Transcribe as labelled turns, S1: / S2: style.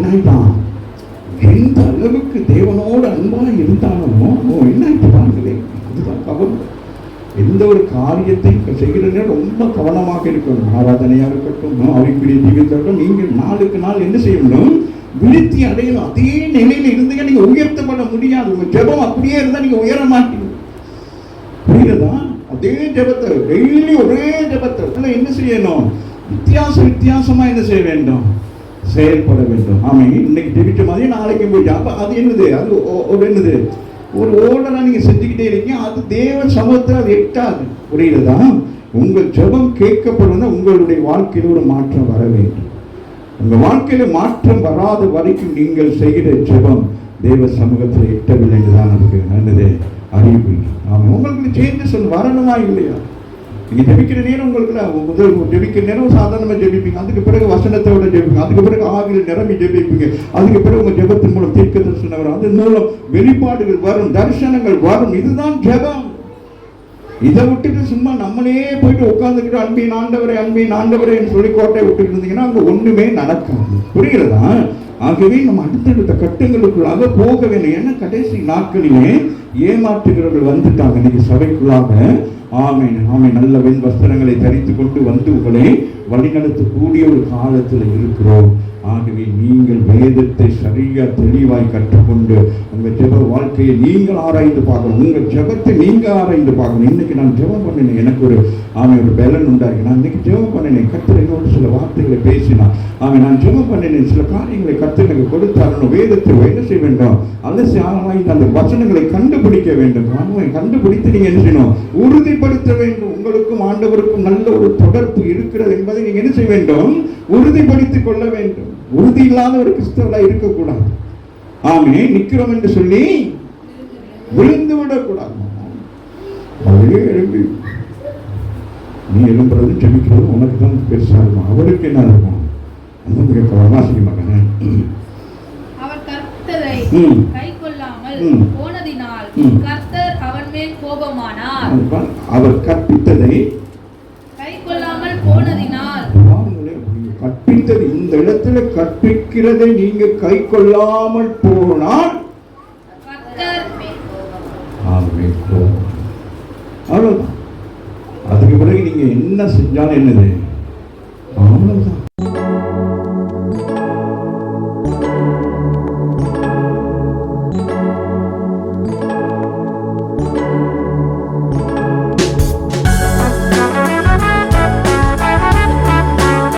S1: என்னாயிட்டான், எந்த அளவுக்கு தேவனோடு அன்பா இருந்தானோ என்ன ஆயிட்டு பாருங்களேன். அதுதான் கவனம். எந்த ஒரு காரியத்தையும் செய்கிறதே ரொம்ப கவனமாக இருக்கணும். ஆராதனையாக இருக்கட்டும், ஆவிக்குரிய ஜீவிதம், நீங்கள் நாளுக்கு நாள் என்ன செய்யணும், விருத்தி அடையணும். அதே நிலையில இருந்தீங்க நீங்க உயர்த்தப்பட முடியாது. உங்க ஜெபம் அப்படியே இருந்தா நீங்க உயர மாட்டீங்க. புரியுதா? அதே ஜெபத்தை டெய்லி ஒரே ஜெபத்தை என்ன செய்யணும், வித்தியாசமா என்ன செய்ய வேண்டும், செயல்பட வேண்டும். ஆமா, இன்னைக்கு ஜெபிச்ச மாதிரி நாளைக்கு போயிட்டு அப்ப அது என்னது, அது ஒரு என்னது, ஒரு ஓடரா நீங்க செஞ்சுக்கிட்டே இருக்கீங்க. அது தேவ சமூகத்தில் அது எட்டாது. புரியுதா? உங்கள் ஜெபம் கேட்கப்படுவதா உங்களுடைய வாழ்க்கையில் ஒரு மாற்றம் வர வேண்டும். உங்க வாழ்க்கையில மாற்றம் வராத வரைக்கும் நீங்கள் செய்கிற ஜெபம் தேவ சமூகத்தில் எட்டவில்லை என்றுதான் நமக்கு நல்லது அறிவு. ஆமா, உங்களுக்கு சேஞ்சஸ் வரணுமா இல்லையா? நீங்க ஜெபிக்கிற நேரம் உங்களுக்கு முதல் ஜெபிக்கிற நேரம் சாதாரணமா ஜெபிப்பீங்க, அதுக்கு பிறகு வசனத்தோட ஜெபிப்பீங்க, அதுக்கு பிறகு ஆவியில் நிரம்பி ஜெபிப்பீங்க, அதுக்கு பிறகு உங்க ஜெபத்தின் மூலம் தீர்க்க தரிசனம் வரும், அதன் மூலம் வெளிப்பாடுகள் வரும், தரிசனங்கள் வரும். இதுதான் ஜெபம். இதை விட்டுட்டு சும்மா நம்மளே போயிட்டு உட்கார்ந்துக்கிட்டு அன்பின் ஆண்டவரே சொல்லி கோட்டை விட்டுட்டு இருந்தீங்கன்னா அங்க ஒண்ணுமே நடக்காது. புரிகிறதா? ஆகவே நம்ம அடுத்தடுத்த கட்டங்களுக்குள்ளாக போக வேண்டும். ஏன்னா கடைசி நாட்களிலே ஏமாற்றுகிறவர்கள் வந்துட்டாங்க இன்னைக்கு சபைக்குள்ளாக. ஆமென் ஆமென். நல்ல வெண் வஸ்திரங்களை தரித்து கொண்டு வந்து உங்களை வழிநடத்தக்கூடிய ஒரு காலத்தில் இருக்கிறோம். ஆகவே நீங்கள் வேதத்தை சரியா தெளிவாய் கற்றுக்கொண்டு உங்க ஜெப வாழ்க்கையை நீங்கள் ஆராய்ந்து பார்க்கணும். உங்க ஜெபத்தை நீங்க ஆராய்ந்து பார்க்கணும். இன்னைக்கு நான் ஜெபம் பண்ணினேன், எனக்கு ஒரு ஒரு பலன் உண்டாகி, நான் இன்னைக்கு ஜெபம் பண்ணினேன், கர்த்தர் என்னோட சில வார்த்தைகளை பேசினா, நான் ஜெபம் பண்ணினேன், சில காரியங்களை கர்த்தர் எனக்கு கொடுத்தாரணும். வேதத்தை என்ன செய்ய வேண்டும், அலசி ஆராய்ந்து அந்த வசனங்களை கண்டுபிடிக்க வேண்டும். கண்டுபிடித்து நீங்க என்ன செய்யணும், உறுதிப்படுத்த வேண்டும். உங்களுக்கும் ஆண்டவருக்கும் நல்ல ஒரு தொடர்பு இருக்கிறது என்பதை நீங்க என்ன செய்ய வேண்டும், உறுதிப்படுத்திக் கொள்ள வேண்டும். உறுதி இல்லாத ஒரு கிறிஸ்தவரா இருக்கக்கூடாது. ஆமே, நிக்கிறோம் என்று சொல்லி விழுந்து விடக்கூடாது. எழும்பி நீ எழும்புறது ஜெபிக்கிறது உனக்கு தான் பெருசா இருக்கும், அவருக்கு என்ன இருக்கும் வாசிக்க மாட்டாங்க.
S2: அவர் கர்த்தரை கைக்கொள்ளாமல் போனதினால் கர்த்தர் அவன் மேல் கோபமானார்.
S1: அவர் கற்பித்ததை
S2: கைக்கொள்ளாமல் போனதினால்,
S1: கற்பித்தது இந்த இடத்துல கற்பிக்கிறதை நீங்க கை கொள்ளாமல் போனால் அவ்வளவுதான். அதுக்கு பிறகு நீங்க என்ன செஞ்சாலும் என்னது, அவ்வளவுதான்.